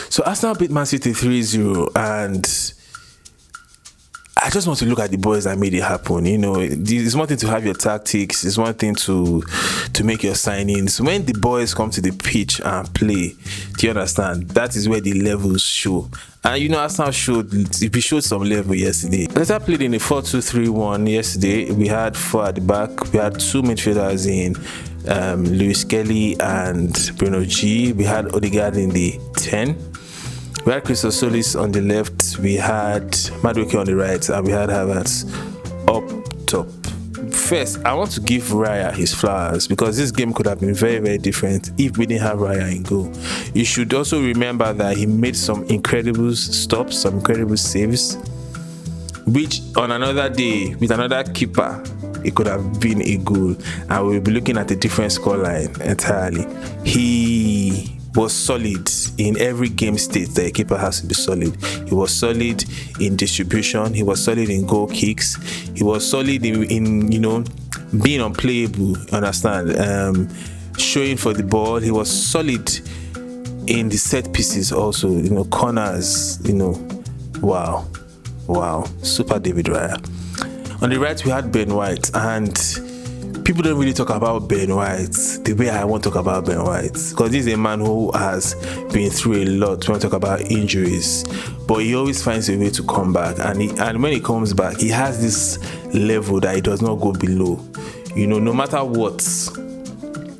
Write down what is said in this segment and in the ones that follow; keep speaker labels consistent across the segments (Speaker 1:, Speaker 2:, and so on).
Speaker 1: So Arsenal beat Man City 3-0, and I just want to look at the boys that made it happen. It's one thing to have your tactics. It's one thing to make your signings. When the boys come to the pitch and play, do you understand? That is where the levels show. And Arsenal showed some level yesterday. Leicester played in a 4-2-3-1 yesterday. We had 4 at the back. We had 2 midfielders in Lewis Kelly and Bruno G. We had Odegaard in the 10. We had Christos Solis on the left, we had Madueke on the right, and we had Havertz up top. First, I want to give Raya his flowers, because this game could have been very, very different if we didn't have Raya in goal. You should also remember that he made some incredible stops, some incredible saves, which on another day, with another keeper, it could have been a goal, and we'll be looking at a different scoreline entirely. He was solid in every game state that a keeper has to be solid. He was solid in distribution. He was solid in goal kicks. He was solid in being unplayable. Understand? Showing for the ball. He was solid in the set pieces also. Corners. Wow, super David Raya. On the right we had Ben White, and people don't really talk about Ben White the way I want to talk about Ben White, because he's a man who has been through a lot when we talk about injuries, but he always finds a way to come back, and when he comes back, he has this level that he does not go below. No matter what,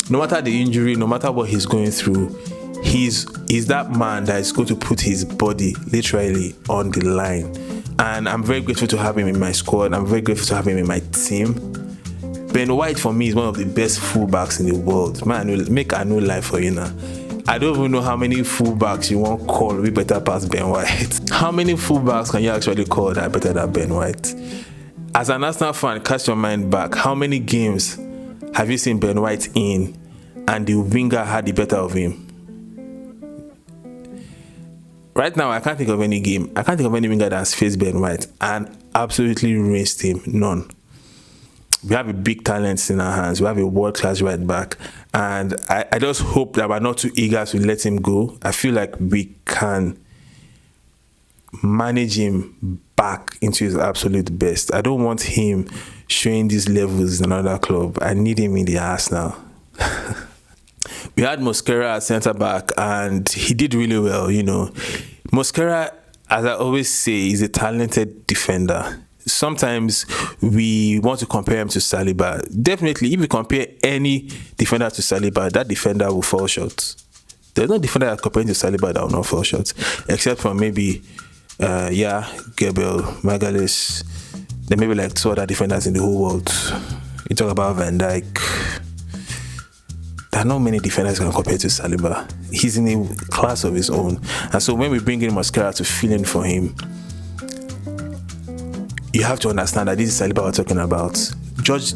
Speaker 1: no matter the injury, no matter what he's going through, he's that man that is going to put his body literally on the line. And I'm very grateful to have him in my squad. I'm very grateful to have him in my team. Ben White for me is one of the best fullbacks in the world. Man, make a new life for you now. I don't even know how many fullbacks you want call we better pass Ben White. How many fullbacks can you actually call that better than Ben White? As an Arsenal fan, cast your mind back. How many games have you seen Ben White in and the winger had the better of him? Right now, I can't think of any game. I can't think of any winger that's faced Ben White and absolutely rinsed him. None. We have a big talent in our hands. We have a world-class right back. And I just hope that we're not too eager to let him go. I feel like we can manage him back into his absolute best. I don't want him showing these levels in another club. I need him in the Arsenal. We had Mosquera at centre-back, and he did really well, Mosquera, as I always say, is a talented defender. Sometimes we want to compare him to Saliba. Definitely, if you compare any defender to Saliba, that defender will fall short. There's no defender that comparing to Saliba that will not fall short, except for maybe, Gabriel, Magalhaes. There may be like 2 other defenders in the whole world. You talk about Van Dijk. There are not many defenders can compare to Saliba. He's in a class of his own. And so when we bring in Mosquera to fill in for him, you have to understand that this is Saliba we're talking about. Judge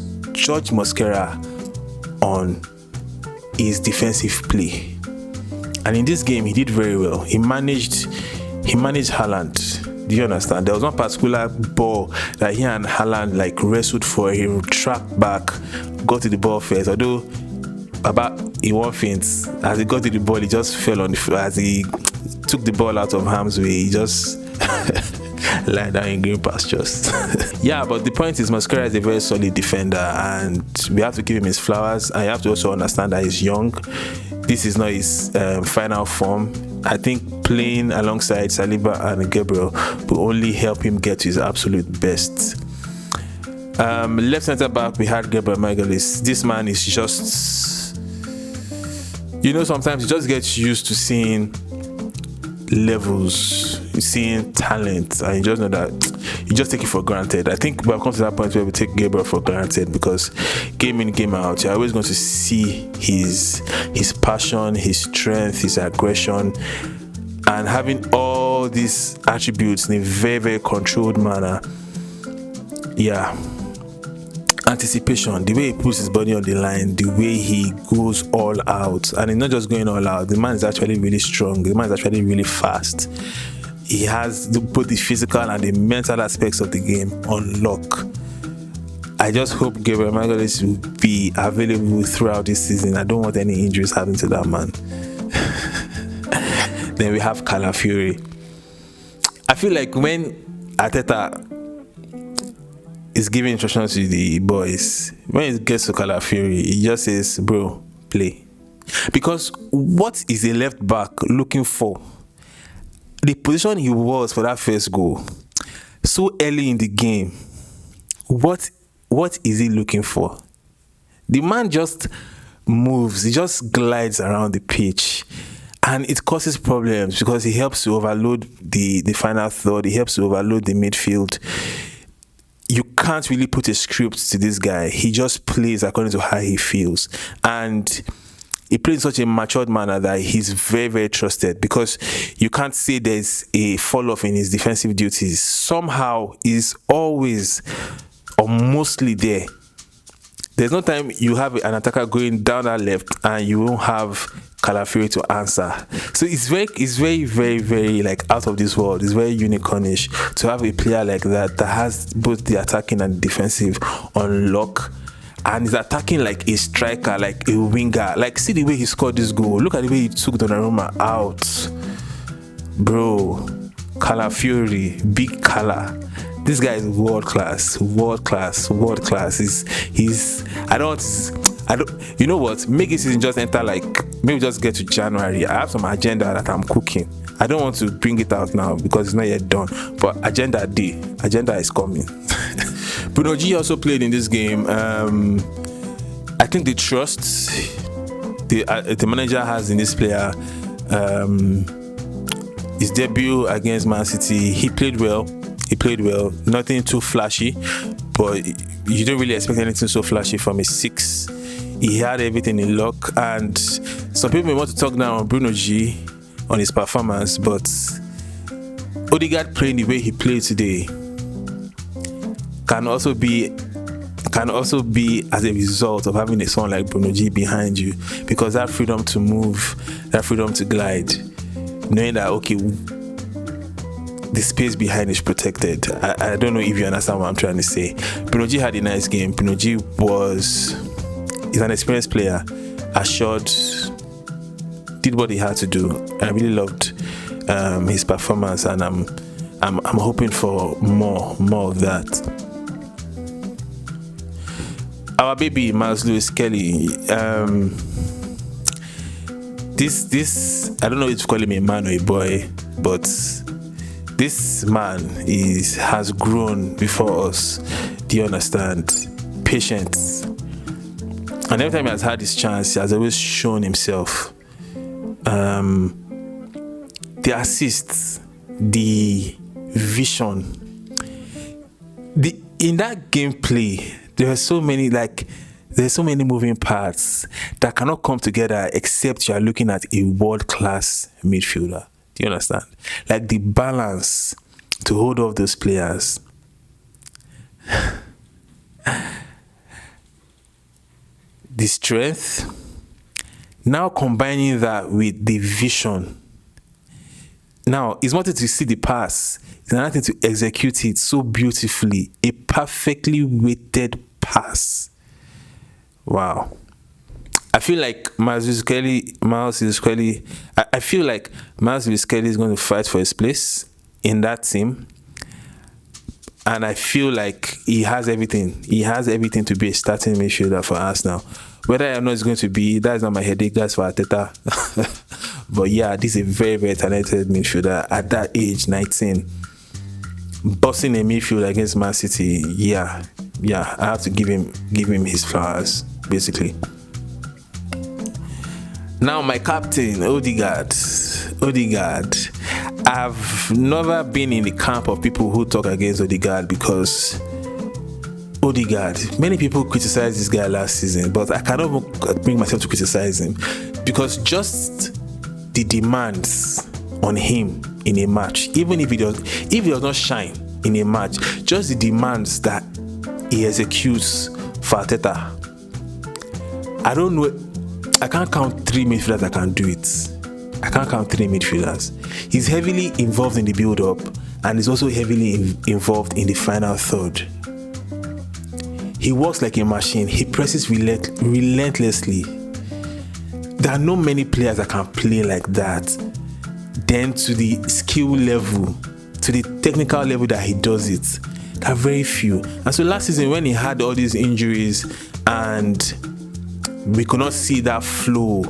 Speaker 1: Mosquera on his defensive play. And in this game, he did very well. He managed Haaland. Do you understand? There was one particular ball that he and Haaland wrestled for. He tracked back, got to the ball first. Although in one feint, as he got to the ball, he just fell on the floor. As he took the ball out of harm's way, he just lie down in green pastures. But the point is, Mosquera is a very solid defender, and we have to give him his flowers. And you have to also understand that he's young. This is not his final form. I think playing alongside Saliba and Gabriel will only help him get to his absolute best. Left centre back, we had Gabriel Magalhaes. This man is just, sometimes you just get used to seeing levels, seeing talent, and you just know that you just take it for granted. I think we've come to that point where we take Gabriel for granted, because game in, game out, you're always going to see his passion, his strength, his aggression, and having all these attributes in a very, very controlled manner. Anticipation, the way he puts his body on the line, the way he goes all out, and he's not just going all out. The man is actually really strong. The man is actually really fast. He has both the physical and the mental aspects of the game on lock. I just hope Gabriel Magalhaes will be available throughout this season. I don't want any injuries happening to that man. Then we have Calafiori. I feel like when Arteta is giving instructions to the boys, when it gets to Calafiori, he just says, bro, play. Because what is a left back looking for? The position he was for that first goal, so early in the game, what is he looking for? The man just moves, he just glides around the pitch, and it causes problems because he helps to overload the final third, he helps to overload the midfield. You can't really put a script to this guy. He just plays according to how he feels. And he plays in such a matured manner that he's very, very trusted, because you can't say there's a fall-off in his defensive duties. Somehow, he's always or mostly there. There's no time you have an attacker going down that left and you won't have Calafiori to answer. So it's very, very, very like out of this world. It's very unicornish to have a player like that has both the attacking and defensive on lock. And he's attacking like a striker, like a winger. Like, see the way he scored this goal. Look at the way he took Donnarumma out. Bro, Calafiori, big Cala. This guy is world class. He's I don't you know what? Make this season just enter, like maybe just get to January. I have some agenda that I'm cooking. I don't want to bring it out now because it's not yet done. But agenda is coming. Bruno G also played in this game. I think the trust the manager has in this player, his debut against Man City, he played well. Nothing too flashy, but you don't really expect anything so flashy from a 6. He had everything in lock, and some people may want to talk now on Bruno G on his performance, but Odegaard playing the way he played today can also be as a result of having a son like Bruno G behind you, because that freedom to move, that freedom to glide, knowing that okay, the space behind is protected. I don't know if you understand what I'm trying to say. Bruno G had a nice game. Bruno G is an experienced player, assured, did what he had to do. I really loved his performance, and I'm hoping for more of that. Our baby Miles Lewis Kelly. This I don't know if to call him a man or a boy, but this man has grown before us. Do you understand? Patience. And every time he has had his chance, he has always shown himself. The assists, the vision, in that gameplay, there's so many moving parts that cannot come together except you are looking at a world-class midfielder. Do you understand? Like the balance to hold off those players. The strength. Now combining that with the vision. Now, it's one thing to see the pass. It's another thing to execute it so beautifully. A perfectly weighted pass. Wow. I feel like Miles Lewis Kelly, I feel like Miles Lewis Kelly is going to fight for his place in that team. And I feel like he has everything. He has everything to be a starting midfielder for us now. Whether I know it's going to be, that's not my headache, that's for Arteta. But yeah, this is a very, very talented midfielder at that age, 19. Bossing a midfield against Man City, yeah, I have to give him his flowers, basically. Now my captain, Odegaard. I've never been in the camp of people who talk against Odegaard, because Odegaard, many people criticized this guy last season, but I cannot bring myself to criticize him, because just the demands on him in a match, even if he does not shine in a match, just the demands that he executes for Arteta. I don't know. I can't count 3 midfielders that can do it. I can't count 3 midfielders. He's heavily involved in the build-up, and he's also heavily involved in the final third. He works like a machine. He presses relentlessly. There are not many players that can play like that. then to the skill level, to the technical level that he does it. There are very few. And so last season when he had all these injuries and we could not see that flow,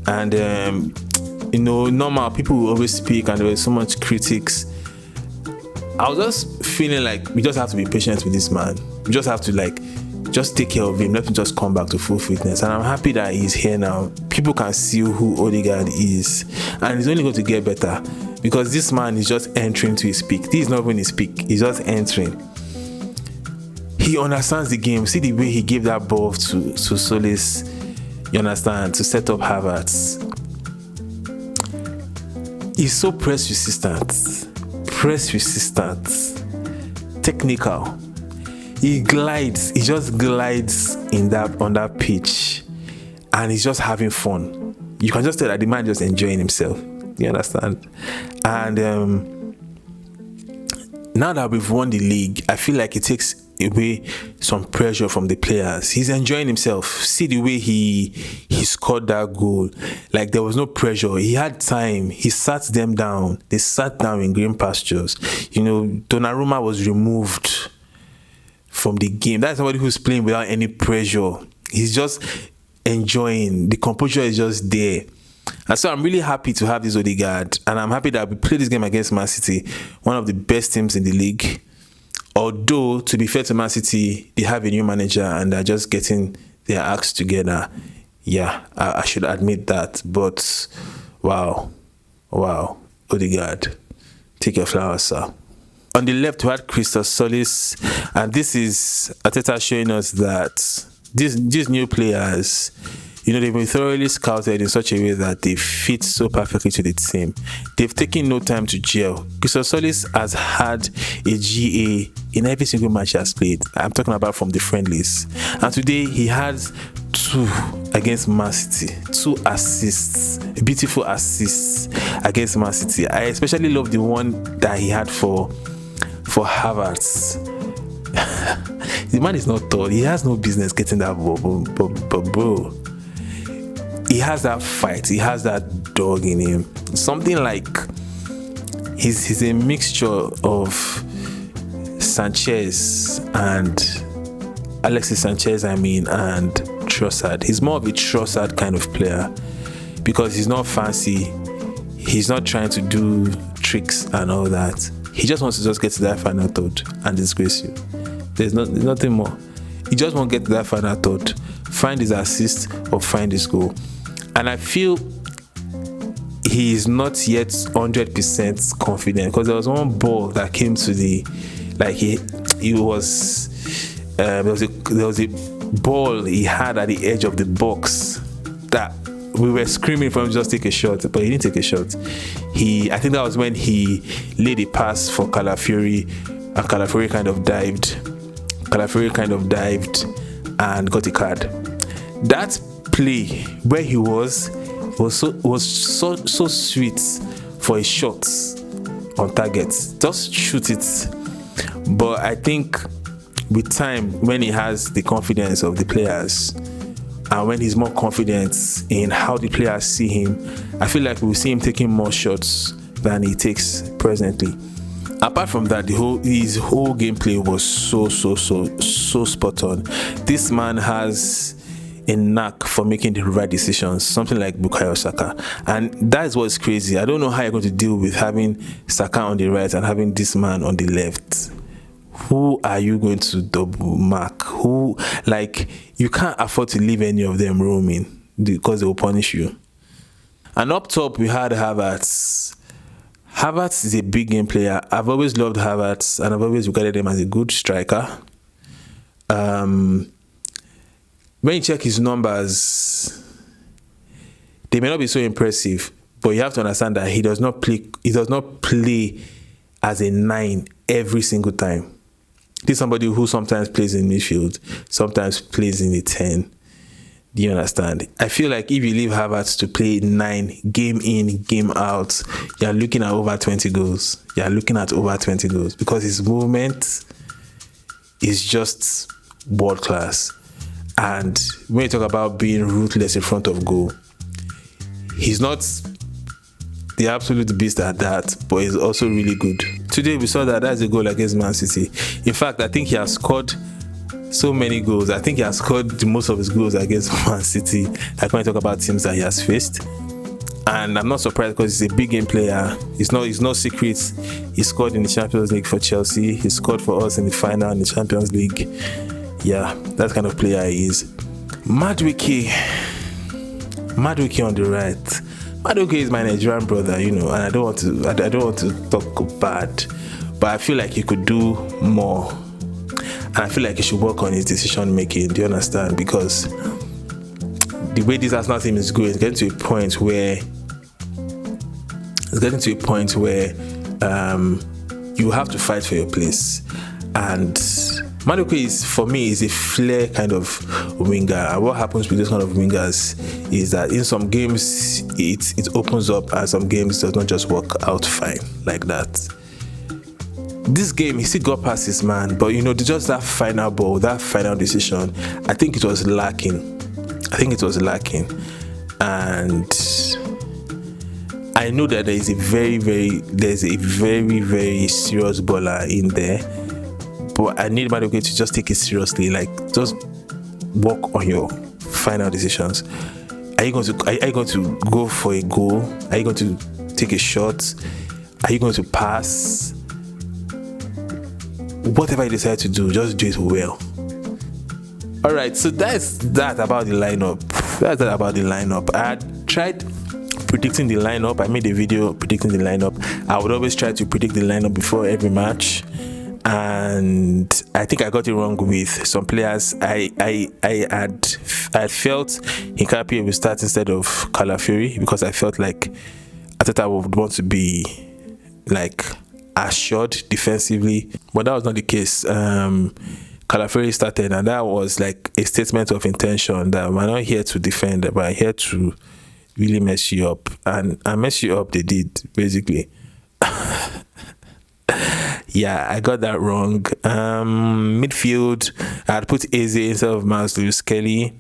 Speaker 1: and normal people will always speak and there was so much critics, I was just feeling like we just have to be patient with this man. We just have to just take care of him, let him just come back to full fitness. And I'm happy that he's here now. People can see who Odegaard is, and he's only going to get better because this man is just entering to his peak. This is not even his peak, he's just entering. He understands the game. See the way he gave that ball to Solis, you understand, to set up Havertz. He's so press resistant, technical. He just glides on that pitch, and he's just having fun. You can just tell that the man just enjoying himself. You understand? And now that we've won the league, I feel like it takes away some pressure from the players. He's enjoying himself. See the way he scored that goal. Like there was no pressure. He had time. He sat them down. They sat down in green pastures. Donnarumma was removed from the game. That's somebody who's playing without any pressure. He's just enjoying. The composure is just there. And so I'm really happy to have this Odegaard, and I'm happy that we played this game against Man City, one of the best teams in the league. Although, to be fair to Man City, they have a new manager and they're just getting their acts together. Yeah, I should admit that. But, wow, Odegaard, take your flowers, sir. On the left, we had Christos Solis, and this is Arteta showing us that these new players, they've been thoroughly scouted in such a way that they fit so perfectly to the team. They've taken no time to gel. Christos Solis has had a GA in every single match he has played. I'm talking about from the friendlies. And today he has 2 against Man City. 2 assists. Beautiful assists against Man City. I especially love the one that he had for Havertz. The man is not tall. He has no business getting that ball. But bro, he has that fight. He has that dog in him. Something like he's a mixture of Sanchez and Alexis Sanchez, and Trossard. He's more of a Trossard kind of player because he's not fancy. He's not trying to do tricks and all that. He just wants to just get to that final third and disgrace you. There's nothing more. He just won't get to that final third, find his assist or find his goal. And I feel he is not yet 100% confident because there was one ball that came to there was a ball he had at the edge of the box that we were screaming for him to just take a shot, but he didn't take a shot. I think that was when he laid a pass for Calafiori, and Calafiori kind of dived and got a card. That play where he was so sweet for his shots on target. Just shoot it. But I think with time, when he has the confidence of the players and when he's more confident in how the players see him, I feel like we'll see him taking more shots than he takes presently. Apart from that, his whole gameplay was so spot on. This man has a knack for making the right decisions, something like Bukayo Saka, and that is what's crazy. I don't know how you're going to deal with having Saka on the right and having this man on the left. Who are you going to double mark? You can't afford to leave any of them roaming because they will punish you. And up top, we had Havertz. Havertz is a big game player. I've always loved Havertz, and I've always regarded him as a good striker. When you check his numbers, they may not be so impressive, but you have to understand that he does not play as a 9 every single time. He's somebody who sometimes plays in midfield, sometimes plays in the 10. Do you understand? I feel like if you leave Havertz to play 9 game in, game out, you're looking at over 20 goals. Because his movement is just world class. And when you talk about being ruthless in front of goal, he's not the absolute beast at that, but he's also really good. Today we saw that that's a goal against Man City. In fact, I think he has scored so many goals. I think he has scored most of his goals against Man City. I can't talk about teams that he has faced. And I'm not surprised because he's a big game player. It's no secret. He scored in the Champions League for Chelsea. He scored for us in the final in the Champions League. Yeah, that kind of player he is. Madueke on the right. Madueke is my Nigerian brother, you know, and I don't want to talk bad, but I feel like he could do more, and I feel like he should work on his decision making. Do you understand? Because the way this Arsenal team is going, it's getting to a point where you have to fight for your place. And Madueke is, for me, is a flair kind of winger. And what happens with this kind of wingers is that in some games it opens up, and some games does not just work out fine like that. This game, he still got past his man, but you know, just that final ball, that final decision, I think it was lacking. And I know that there's a very, very serious baller in there, but I need Madueke to just take it seriously. Like, just work on your final decisions. Are you going to go for a goal? Are you going to take a shot? Are you going to pass? Whatever you decide to do, just do it well. Alright, so that's that about the lineup. I tried predicting the lineup. I made a video predicting the lineup. I would always try to predict the lineup before every match, and I think I got it wrong with some players. I had felt Hincapié would start instead of Calafiori, because I felt like Arteta would want to be like assured defensively, but that was not the case. Calafiori started, and that was like a statement of intention that we're not here to defend, but we're here to really mess you up. And mess you up they did, basically. Yeah, I got that wrong. Midfield, I had put Eze instead of Miles Lewis Kelly.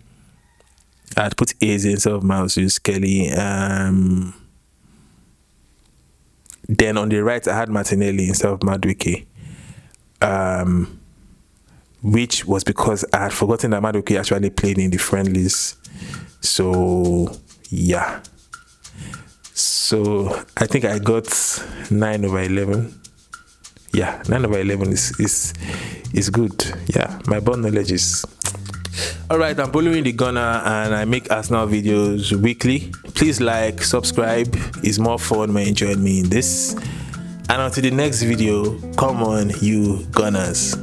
Speaker 1: Then on the right, I had Martinelli instead of Madueke. Which was because I had forgotten that Madueke actually played in the friendlies. So, yeah. So, I think I got 9/11. Yeah, 9/11 is good. Yeah, my ball knowledge is... Alright, I'm following the Gunner, and I make Arsenal videos weekly. Please like, subscribe. It's more fun when you join me in this. And until the next video, come on, you Gunners.